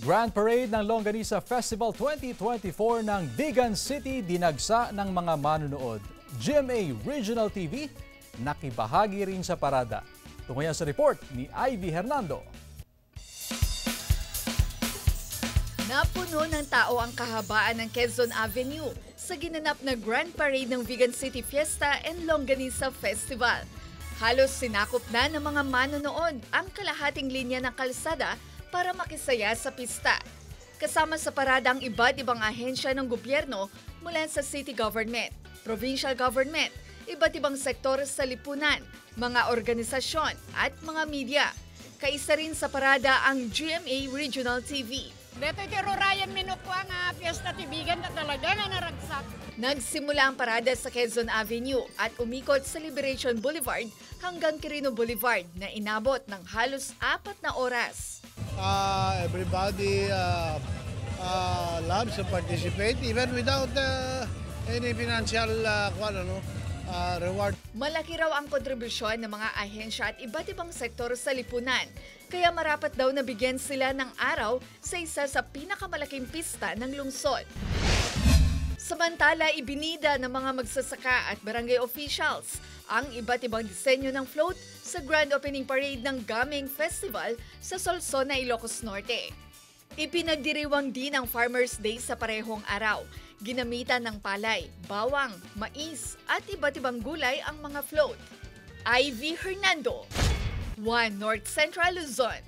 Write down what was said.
Grand Parade ng Longganisa Festival 2024 ng Vigan City dinagsa ng mga manunood. GMA Regional TV nakibahagi rin sa parada. Tungo sa report ni Ivy Hernando. Napuno ng tao ang kahabaan ng Quezon Avenue sa ginanap na Grand Parade ng Vigan City Fiesta and Longganisa Festival. Halos sinakop na ng mga manonood ang kalahating linya ng kalsada para makisaya sa pista. Kasama sa parada ang iba't ibang ahensya ng gobyerno mula sa city government, provincial government, iba't ibang sektor sa lipunan, mga organisasyon at mga media. Kaisa rin sa parada ang GMA Regional TV. Dito kay Ryan Minukwa nga Fiesta Tibigan na talaga nga naragsak. Nagsimula ang parada sa Quezon Avenue at umikot sa Liberation Boulevard hanggang Quirino Boulevard na inabot ng halos 4 na oras. Everybody loves to participate even without any financial reward. Malaki raw ang kontribusyon ng mga ahensya at iba't ibang sektor sa lipunan. Kaya marapat daw na bigyan sila ng araw sa isa sa pinakamalaking pista ng lungsod. Samantala, ibinida ng mga magsasaka at barangay officials ang iba't ibang disenyo ng float sa Grand Opening Parade ng Gaming Festival sa Solsona, Ilocos Norte. Ipinagdiriwang din ang Farmers Day sa parehong araw. Ginamitan ng palay, bawang, mais at iba't ibang gulay ang mga float. Ivy Hernando, 1 North Central Luzon.